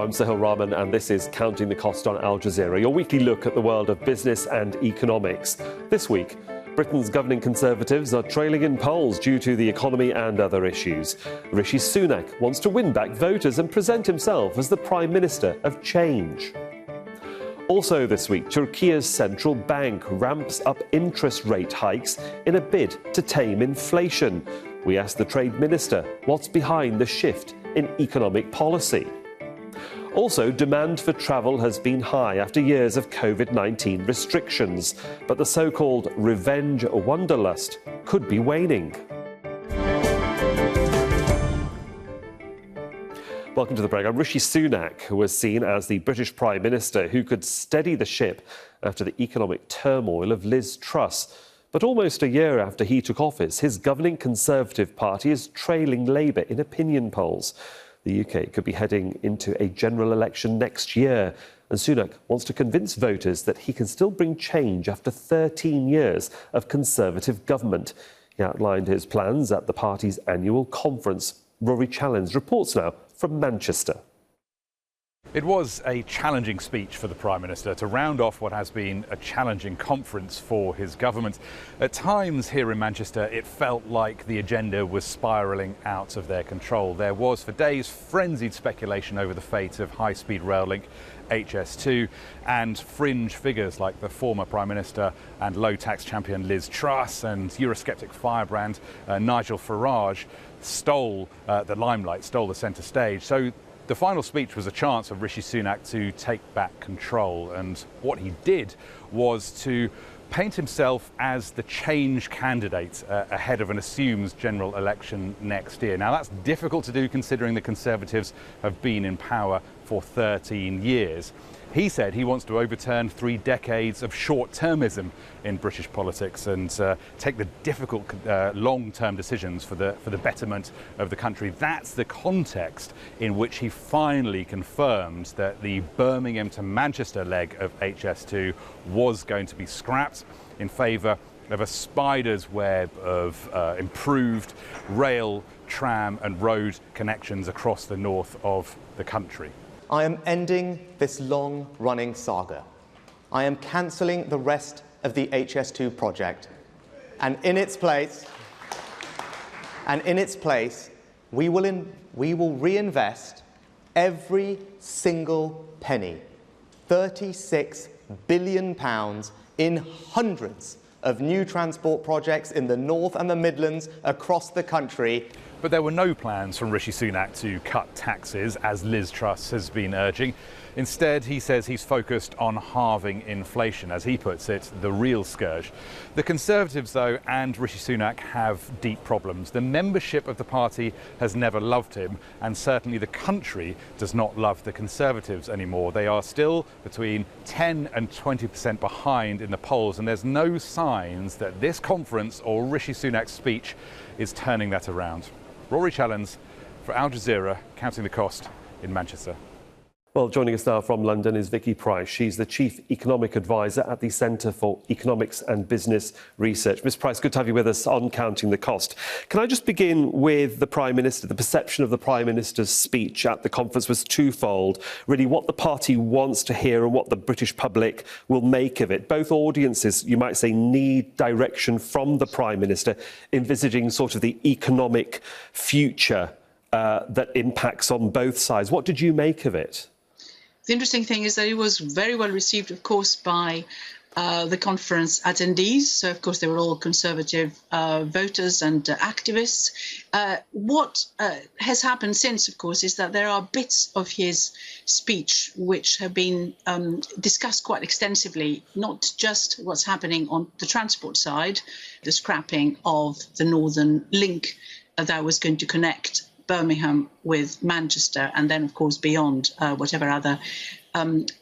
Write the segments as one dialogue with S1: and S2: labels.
S1: Hello, I'm Sahil Rahman and this is Counting the Cost on Al Jazeera, your weekly look at the world of business and economics. This week, Britain's governing Conservatives are trailing in polls due to the economy and other issues. Rishi Sunak wants to win back voters and present himself as the Prime Minister of change. Also this week, Turkey's central bank ramps up interest rate hikes in a bid to tame inflation. We asked the Trade Minister what's behind the shift in economic policy. Also, demand for travel has been high after years of COVID-19 restrictions, but the so-called revenge wanderlust could be waning. Welcome to the programme. Rishi Sunak was seen as the British Prime Minister who could steady the ship after the economic turmoil of Liz Truss. But almost a year after he took office, his governing Conservative Party is trailing Labour in opinion polls. The UK could be heading into a general election next year, and Sunak wants to convince voters that he can still bring change after 13 years of Conservative government. He outlined his plans at the party's annual conference. Rory Challens reports now from Manchester.
S2: It was a challenging speech for the Prime Minister to round off what has been a challenging conference for his government. At times here in Manchester, it felt like the agenda was spiralling out of their control. There was for days frenzied speculation over the fate of high-speed rail link HS2, and fringe figures like the former Prime Minister and low-tax champion Liz Truss and Eurosceptic firebrand Nigel Farage stole the limelight, stole the centre stage. So the final speech was a chance for Rishi Sunak to take back control, and what he did was to paint himself as the change candidate ahead of an assumed general election next year. Now, that's difficult to do considering the Conservatives have been in power for 13 years. He said he wants to overturn 3 decades of short-termism in British politics and take the difficult long-term decisions for the betterment of the country. That's the context in which he finally confirmed that the Birmingham to Manchester leg of HS2 was going to be scrapped in favour of a spider's web of improved rail, tram and road connections across the north of the country.
S3: I am ending this long-running saga. I am cancelling the rest of the HS2 project. And in its place, we will reinvest every single penny, £36 billion, in hundreds of new transport projects in the North and the Midlands across the country.
S2: But there were no plans from Rishi Sunak to cut taxes, as Liz Truss has been urging. Instead, he says he's focused on halving inflation, as he puts it, the real scourge. The Conservatives, though, and Rishi Sunak have deep problems. The membership of the party has never loved him, and certainly the country does not love the Conservatives anymore. They are still between 10 and 20% behind in the polls, and there's no signs that this conference or Rishi Sunak's speech is turning that around. Rory Challens for Al Jazeera, Counting the Cost in Manchester.
S1: Well, joining us now from London is Vicki Price. She's the Chief Economic Advisor at the Centre for Economics and Business Research. Ms Price, good to have you with us on Counting the Cost. Can I just begin with the Prime Minister? The perception of the Prime Minister's speech at the conference was twofold. Really, what the party wants to hear and what the British public will make of it. Both audiences, you might say, need direction from the Prime Minister, envisaging sort of the economic future that impacts on both sides. What did you make of it?
S4: The interesting thing is that it was very well received, of course, by the conference attendees. So, of course, they were all Conservative voters and activists. What has happened since, of course, is that there are bits of his speech which have been discussed quite extensively, not just what's happening on the transport side, the scrapping of the Northern Link that was going to connect Birmingham with Manchester, and then, of course, beyond whatever other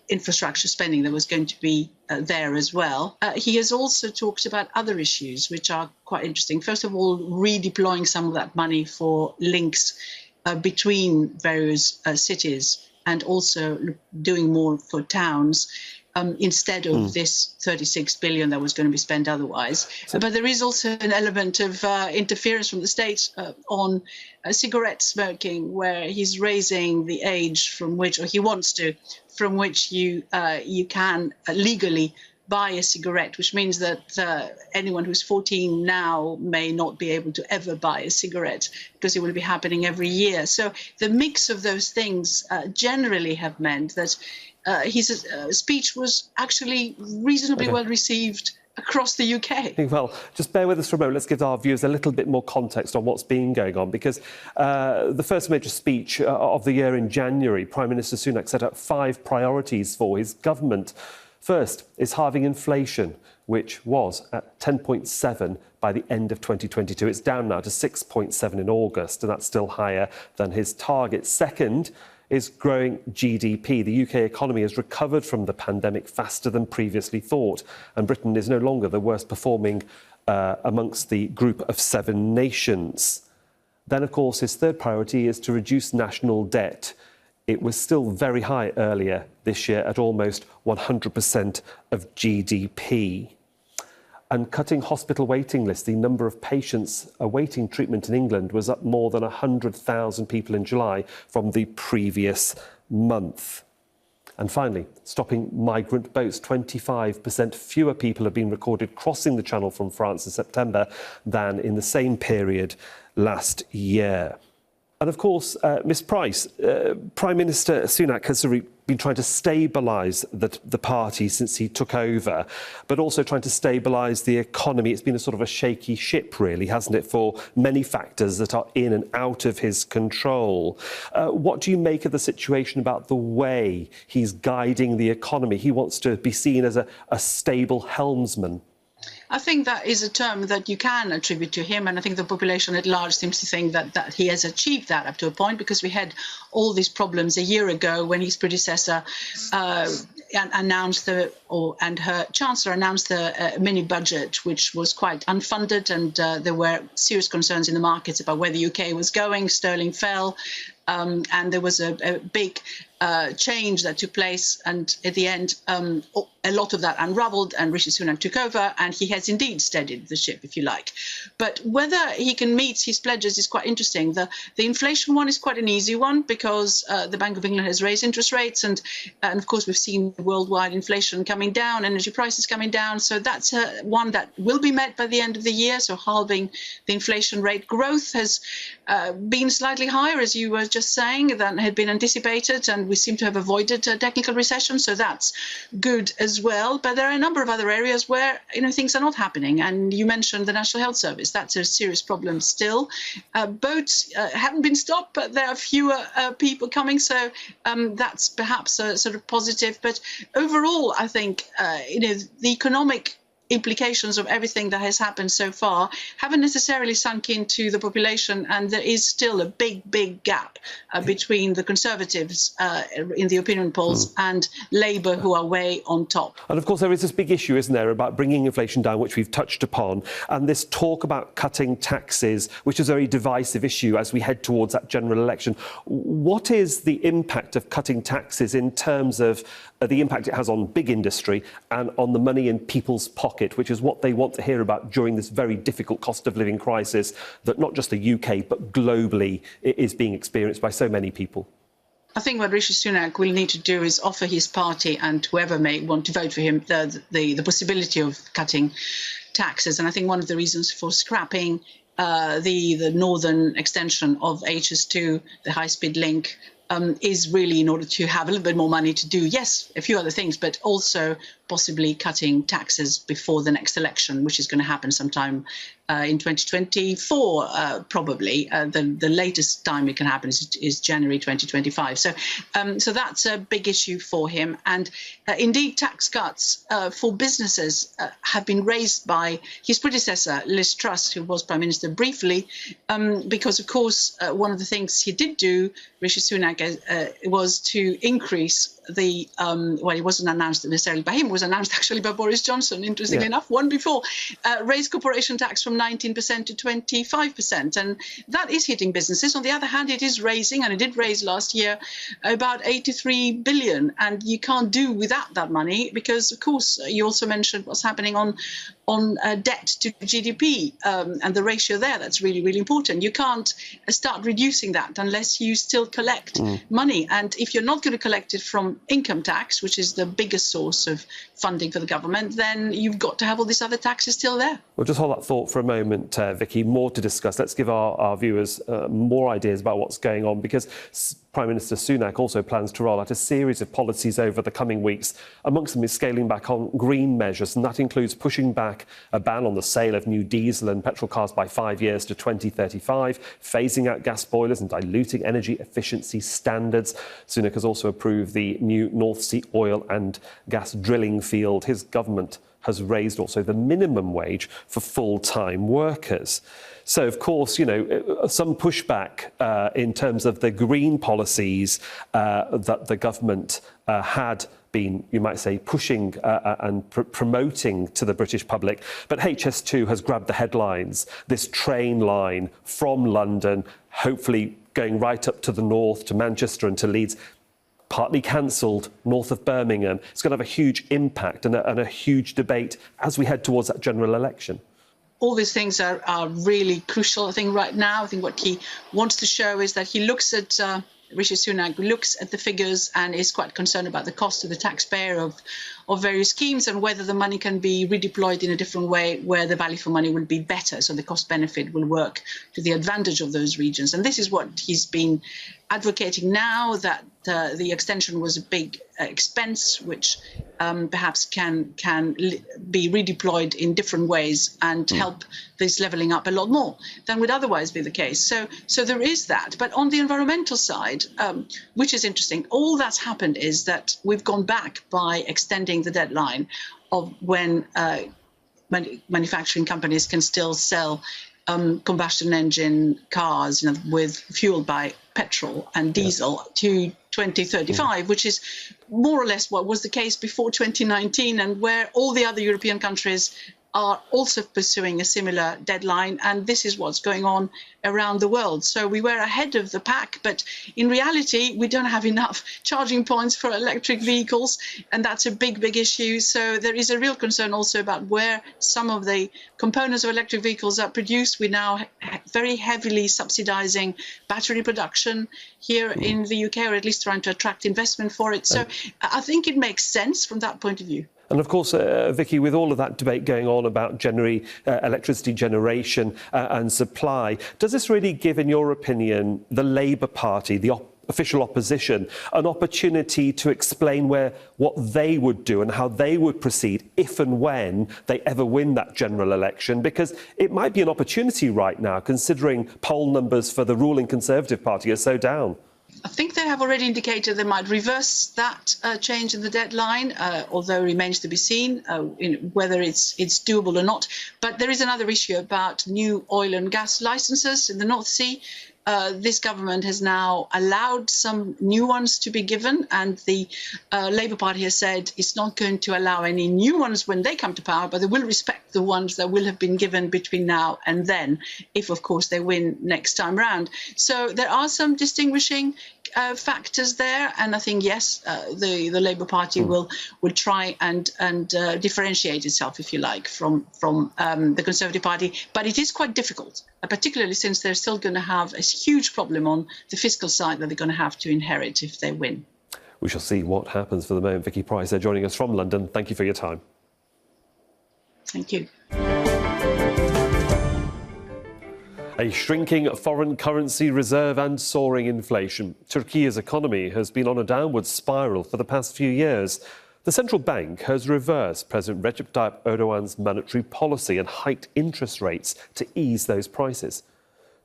S4: infrastructure spending that was going to be there as well. He has also talked about other issues which are quite interesting. First of all, redeploying some of that money for links between various cities, and also doing more for towns. instead of this 36 billion that was going to be spent otherwise. But there is also an element of interference from the state on cigarette smoking, where he's raising the age from which, or he wants to, from which you can legally buy a cigarette, which means that anyone who's 14 now may not be able to ever buy a cigarette because it will be happening every year. So the mix of those things generally have meant that his speech was actually reasonably well received across the UK.
S1: Well, just bear with us for a moment. Let's give our viewers a little bit more context on what's been going on, because the first major speech of the year in January, Prime Minister Sunak set out 5 priorities for his government. First is halving inflation, which was at 10.7 by the end of 2022. It's down now to 6.7 in August, and that's still higher than his target. Second is growing GDP. The UK economy has recovered from the pandemic faster than previously thought, and Britain is no longer the worst performing amongst the group of 7 nations. Then, of course, his third priority is to reduce national debt. It was still very high earlier this year at almost 100% of GDP. And cutting hospital waiting lists. The number of patients awaiting treatment in England was up more than 100,000 people in July from the previous month. And finally, stopping migrant boats. 25% fewer people have been recorded crossing the Channel from France in September than in the same period last year. And of course, Ms Price, Prime Minister Sunak has been trying to stabilise the party since he took over, but also trying to stabilise the economy. It's been a sort of a shaky ship, really, hasn't it, for many factors that are in and out of his control. What do you make of the situation about the way he's guiding the economy? He wants to be seen as a stable helmsman.
S4: I think that is a term that you can attribute to him, and I think the population at large seems to think that he has achieved that up to a point, because we had all these problems a year ago when his predecessor announced and her chancellor announced the mini budget, which was quite unfunded, and there were serious concerns in the markets about where the UK was going. Sterling fell, and there was a big change that took place, and at the end a lot of that unravelled, and Rishi Sunak took over, and he has indeed steadied the ship, if you like. But whether he can meet his pledges is quite interesting. The inflation one is quite an easy one, because the Bank of England has raised interest rates, and of course we've seen worldwide inflation coming down, energy prices coming down, so that's one that will be met by the end of the year, so halving the inflation rate. Growth has been slightly higher, as you were just saying, than had been anticipated, and we seem to have avoided a technical recession, so that's good as well. But there are a number of other areas where things are not happening, and you mentioned the National Health Service. That's a serious problem still. Boats haven't been stopped, but there are fewer people coming, so that's perhaps a sort of positive. But overall, I think the economic implications of everything that has happened so far haven't necessarily sunk into the population, and there is still a big gap between the Conservatives in the opinion polls and Labour, who are way on top.
S1: And of course there is this big issue, isn't there, about bringing inflation down, which we've touched upon, and this talk about cutting taxes, which is a very divisive issue as we head towards that general election. What is the impact of cutting taxes in terms of the impact it has on big industry and on the money in people's pocket, which is what they want to hear about during this very difficult cost of living crisis that not just the UK but globally is being experienced by so many people?
S4: I think what Rishi Sunak will need to do is offer his party and whoever may want to vote for him the possibility of cutting taxes. And I think one of the reasons for scrapping the northern extension of HS2, the high-speed link, is really in order to have a little bit more money to do, yes, a few other things, but also possibly cutting taxes before the next election, which is going to happen sometime in 2024, probably. The latest time it can happen is January 2025. So that's a big issue for him. And indeed, tax cuts for businesses have been raised by his predecessor, Liz Truss, who was Prime Minister briefly, because, of course, one of the things he did do, Rishi Sunak, was to increase the, well, it wasn't announced necessarily by him, it was was announced actually by Boris Johnson, interestingly enough, one before, raised corporation tax from 19% to 25%. And that is hitting businesses. On the other hand, it is raising, and it did raise last year, about 83 billion. And you can't do without that money because, of course, you also mentioned what's happening on debt to GDP and the ratio there. That's really, really important. You can't start reducing that unless you still collect money. And if you're not going to collect it from income tax, which is the biggest source of funding for the government, then you've got to have all these other taxes still there.
S1: Well, just hold that thought for a moment, Vicki. More to discuss. Let's give our viewers more ideas about what's going on, because Prime Minister Sunak also plans to roll out a series of policies over the coming weeks. Amongst them is scaling back on green measures, and that includes pushing back a ban on the sale of new diesel and petrol cars by 5 years to 2035, phasing out gas boilers and diluting energy efficiency standards. Sunak has also approved the new North Sea oil and gas drilling field. His government has raised also the minimum wage for full-time workers. So, of course, you know, some pushback in terms of the green policies that the government had been, you might say, pushing and promoting to the British public. But HS2 has grabbed the headlines. This train line from London, hopefully going right up to the north, to Manchester and to Leeds, partly cancelled north of Birmingham. It's going to have a huge impact and a huge debate as we head towards that general election.
S4: All these things are really crucial, I think, right now. I think what he wants to show is that he looks at, Rishi Sunak looks at the figures and is quite concerned about the cost to the taxpayer of various schemes and whether the money can be redeployed in a different way where the value for money will be better. So the cost benefit will work to the advantage of those regions. And this is what he's been advocating now, that the extension was a big expense, which perhaps can be redeployed in different ways and help this levelling up a lot more than would otherwise be the case. So there is that. But on the environmental side, which is interesting, all that's happened is that we've gone back by extending the deadline of when manufacturing companies can still sell combustion engine cars, you know, with fueled by petrol and diesel to 2035, which is more or less what was the case before 2019, and where all the other European countries are also pursuing a similar deadline. And this is what's going on around the world. So we were ahead of the pack, but in reality, we don't have enough charging points for electric vehicles. And that's a big, big issue. So there is a real concern also about where some of the components of electric vehicles are produced. We're now very heavily subsidizing battery production here in the UK, or at least trying to attract investment for it. So I think it makes sense from that point of view.
S1: And of course, Vicki, with all of that debate going on about electricity generation and supply, does this really give, in your opinion, the Labour Party, the official opposition, an opportunity to explain what they would do and how they would proceed if and when they ever win that general election? Because it might be an opportunity right now, considering poll numbers for the ruling Conservative Party are so down.
S4: I think they have already indicated they might reverse that change in the deadline, although it remains to be seen whether it's doable or not. But there is another issue about new oil and gas licenses in the North Sea. This government has now allowed some new ones to be given, and the Labour Party has said it's not going to allow any new ones when they come to power, but they will respect the ones that will have been given between now and then, if, of course, they win next time round. So there are some distinguishing factors there, and I think, yes, the Labour Party will try and differentiate itself, if you like, from the Conservative Party. But it is quite difficult, particularly since they're still going to have a huge problem on the fiscal side that they're going to have to inherit if they win.
S1: We shall see what happens. For the moment, Vicki Price, joining us from London. Thank you for your time.
S4: Thank you.
S1: A shrinking foreign currency reserve and soaring inflation. Turkey's economy has been on a downward spiral for the past few years. The central bank has reversed President Recep Tayyip Erdogan's monetary policy and hiked interest rates to ease those prices.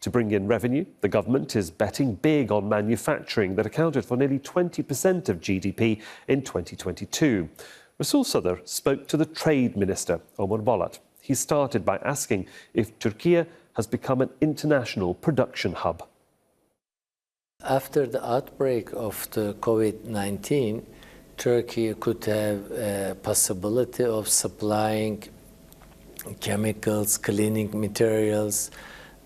S1: To bring in revenue, the government is betting big on manufacturing that accounted for nearly 20% of GDP in 2022. Rasul Sadr spoke to the Trade Minister, Omer Bolat. He started by asking if Turkey has become an international production hub.
S5: After the outbreak of the COVID-19, Turkey could have a possibility of supplying chemicals, cleaning materials,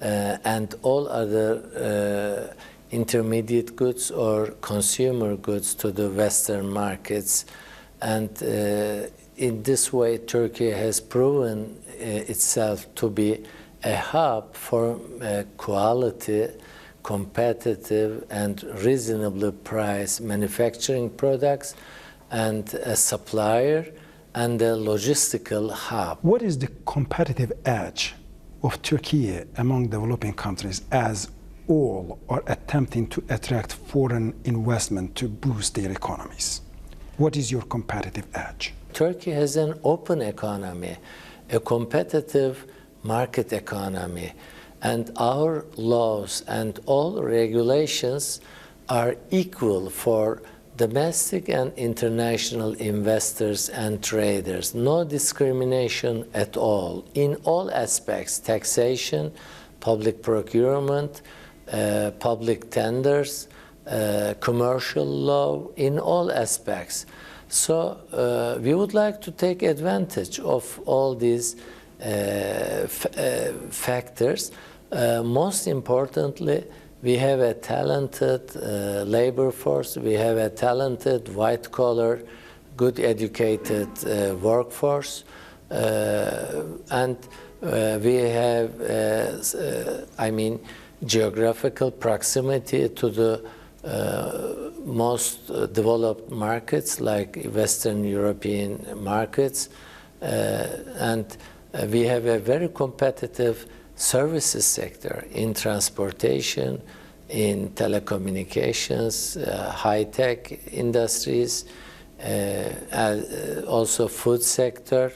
S5: and all other intermediate goods or consumer goods to the Western markets. And in this way, Turkey has proven itself to be a hub for quality, competitive, and reasonably priced manufacturing products, and a supplier and a logistical hub.
S6: What is the competitive edge of Turkey among developing countries as all are attempting to attract foreign investment to boost their economies? What is your competitive edge?
S5: Turkey has an open economy, a competitive market economy, and our laws and all regulations are equal for domestic and international investors and traders. No discrimination at all in all aspects: taxation, public procurement, public tenders, commercial law, in all aspects. So we would like to take advantage of all these factors. Most importantly, we have a talented labor force. We have a talented, white-collar, good educated workforce. And we have, geographical proximity to the most developed markets, like Western European markets. And we have a very competitive services sector in transportation, in telecommunications, high-tech industries, also food sector.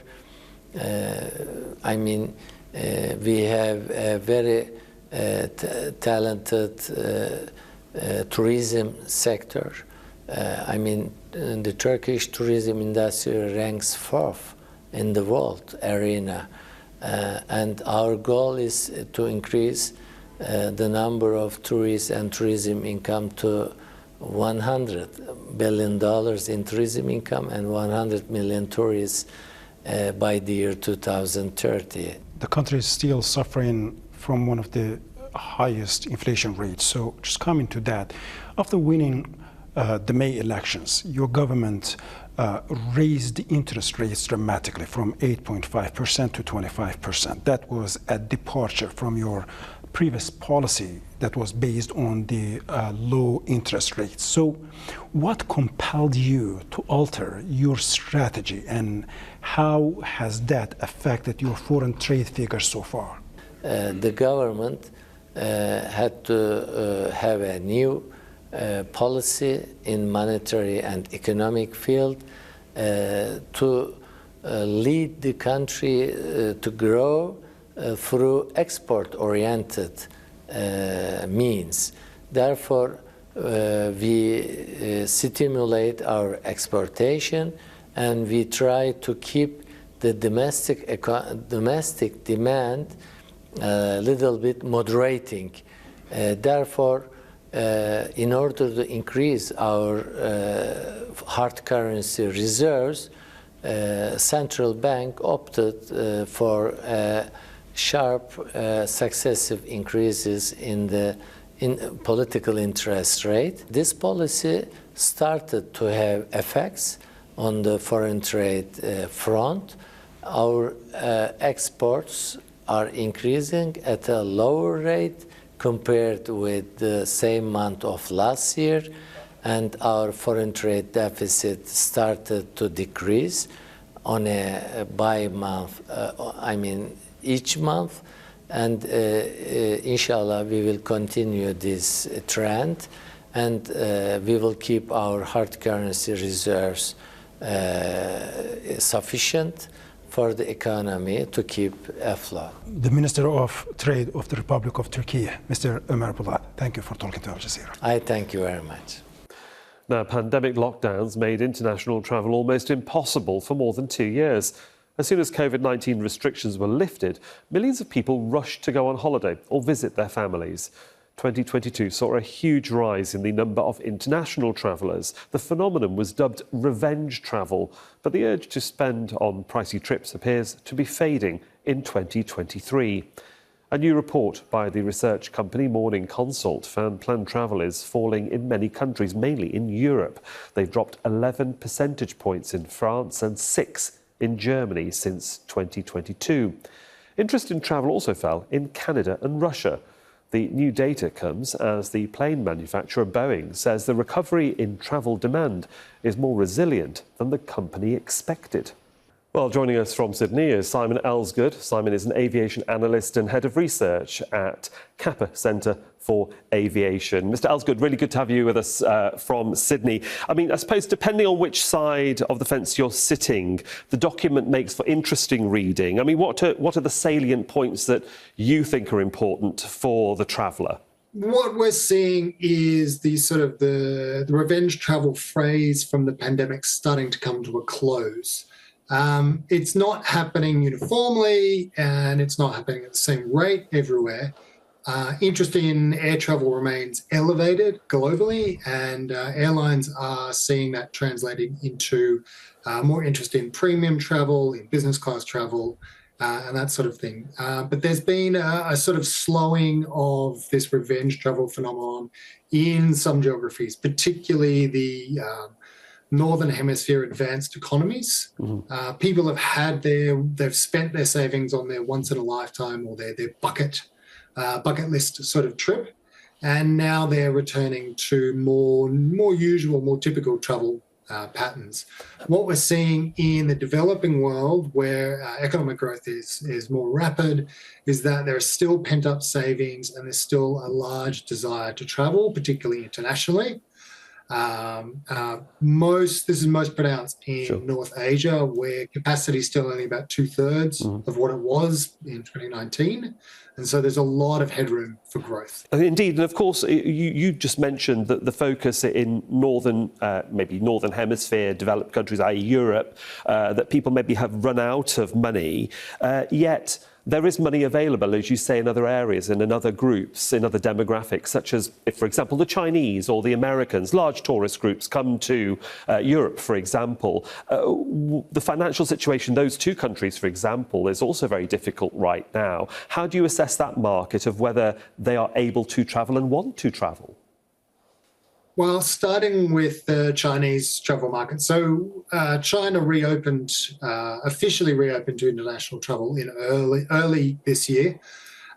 S5: We have a very talented tourism sector. The Turkish tourism industry ranks 4th in the world arena. And our goal is to increase the number of tourists and tourism income to $100 billion in tourism income and 100 million tourists by the year 2030.
S6: The country is still suffering from one of the highest inflation rates. So just coming to that, after winning the May elections, your government raised the interest rates dramatically from 8.5% to 25%. That was a departure from your previous policy that was based on the low interest rates. So what compelled you to alter your strategy, and how has that affected your foreign trade figures so far?
S5: The government had to have a new policy in monetary and economic field to lead the country to grow through export-oriented means. Therefore, we stimulate our exportation, and we try to keep the domestic demand a little bit moderating. Therefore, in order to increase our hard currency reserves, central bank opted for sharp successive increases in political interest rate. This policy started to have effects on the foreign trade front. Our exports are increasing at a lower rate compared with the same month of last year, and our foreign trade deficit started to decrease on a bi-month, each month, and inshallah we will continue this trend, and we will keep our hard currency reserves sufficient for the economy to keep afloat.
S6: The Minister of Trade of the Republic of Turkey, Mr. Omer Bolat, thank you for talking to Al Jazeera.
S5: I thank you very much.
S1: Now, pandemic lockdowns made international travel almost impossible for more than 2 years. As soon as COVID-19 restrictions were lifted, millions of people rushed to go on holiday or visit their families. 2022 saw a huge rise in the number of international travellers. The phenomenon was dubbed revenge travel, but the urge to spend on pricey trips appears to be fading in 2023. A new report by the research company Morning Consult found planned travel is falling in many countries, mainly in Europe. They've dropped 11 percentage points in France and 6 in Germany since 2022. Interest in travel also fell in Canada and Russia. The new data comes as the plane manufacturer Boeing says the recovery in travel demand is more resilient than the company expected. Well, joining us from Sydney is Simon Elgood. Simon is an aviation analyst and head of research at Kappa Centre for Aviation. Mr. Elgood, really good to have you with us from Sydney. I mean, I suppose depending on which side of the fence you're sitting, the document makes for interesting reading. I mean, what are the salient points that you think are important for the traveller?
S7: What we're seeing is the revenge travel phrase from the pandemic starting to come to a close. It's not happening uniformly and it's not happening at the same rate everywhere. Interest in air travel remains elevated globally, and airlines are seeing that translating into more interest in premium travel, in business class travel, and that sort of thing. But there's been a sort of slowing of this revenge travel phenomenon in some geographies, particularly the Northern Hemisphere advanced economies. Mm-hmm. People have they've spent their savings on their once in a lifetime or their bucket list sort of trip, and now they're returning to more usual, more typical travel patterns. What we're seeing in the developing world, where economic growth is more rapid, is that there are still pent-up savings and there's still a large desire to travel, particularly internationally. This is most pronounced in North Asia, where capacity is still only about 2/3 of what it was in 2019. And so there's a lot of headroom for growth.
S1: Indeed. And of course, you just mentioned that the focus in northern hemisphere developed countries, i.e. Europe, that people maybe have run out of money, yet there is money available, as you say, in other areas and in other groups, in other demographics, such as, if, for example, the Chinese or the Americans. Large tourist groups come to Europe, for example. The financial situation in those two countries, for example, is also very difficult right now. How do you assess that market of whether they are able to travel and want to travel?
S7: Well, starting with the Chinese travel market. So China officially reopened to international travel in early this year.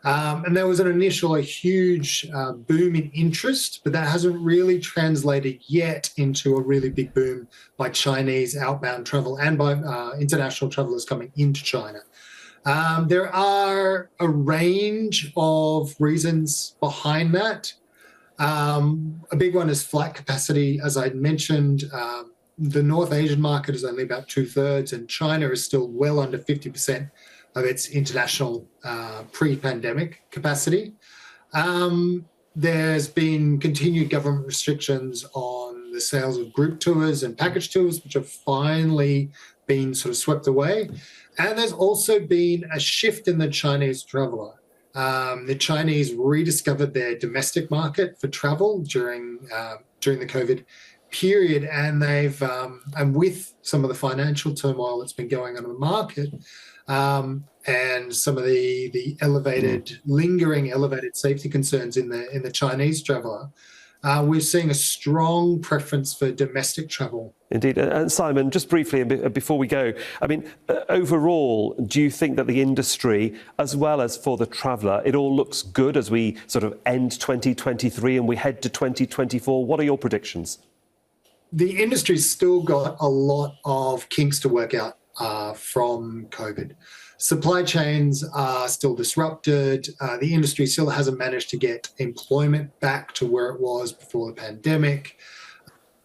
S7: And there was a huge boom in interest, but that hasn't really translated yet into a really big boom by Chinese outbound travel and by international travelers coming into China. There are a range of reasons behind that. A big one is flight capacity. As I mentioned, the North Asian market is only about 2/3, and China is still well under 50% of its international pre-pandemic capacity. There's been continued government restrictions on the sales of group tours and package tours, which have finally been sort of swept away. And there's also been a shift in the Chinese traveller. The Chinese rediscovered their domestic market for travel during the COVID period, and they've and with some of the financial turmoil that's been going on in the market, and some of the lingering elevated safety concerns in the Chinese traveller, we're seeing a strong preference for domestic travel.
S1: Indeed. And Simon, just briefly, before we go, I mean, overall, do you think that the industry, as well as for the traveller, it all looks good as we sort of end 2023 and we head to 2024? What are your predictions?
S7: The industry's still got a lot of kinks to work out from COVID. Supply chains are still disrupted. The industry still hasn't managed to get employment back to where it was before the pandemic.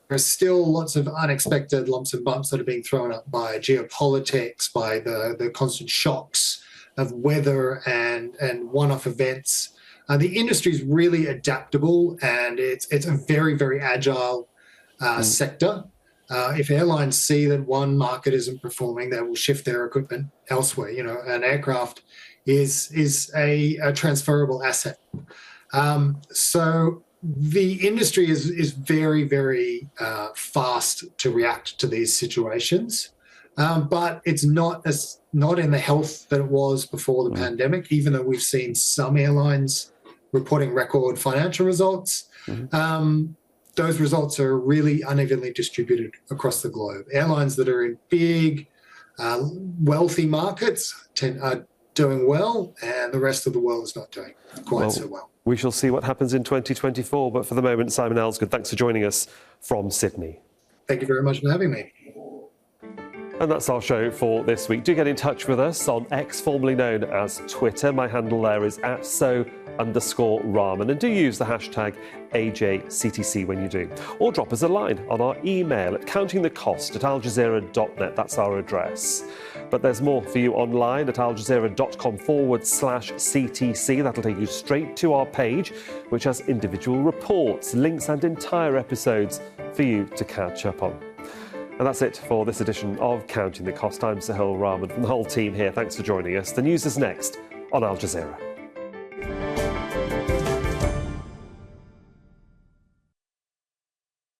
S7: There's still lots of unexpected lumps and bumps that are being thrown up by geopolitics, by the constant shocks of weather and one-off events. The industry is really adaptable, and it's a very, very agile sector. If airlines see that one market isn't performing, they will shift their equipment elsewhere. You know, an aircraft is a transferable asset. So the industry is very, very fast to react to these situations, but it's not in the health that it was before the pandemic, even though we've seen some airlines reporting record financial results. Those results are really unevenly distributed across the globe. Airlines that are in big, wealthy markets are doing well, and the rest of the world is not doing quite so well.
S1: We shall see what happens in 2024, but for the moment, Simon Elgood, thanks for joining us from Sydney.
S7: Thank you very much for having me.
S1: And that's our show for this week. Do get in touch with us on X, formerly known as Twitter. My handle there is @so_Rahman. And do use the hashtag AJCTC when you do. Or drop us a line on our email at countingthecost@aljazeera.net. That's our address. But there's more for you online at aljazeera.com/CTC. That'll take you straight to our page, which has individual reports, links and entire episodes for you to catch up on. And that's it for this edition of Counting the Cost. I'm Sahil Rahman from the whole team here. Thanks for joining us. The news is next on Al Jazeera.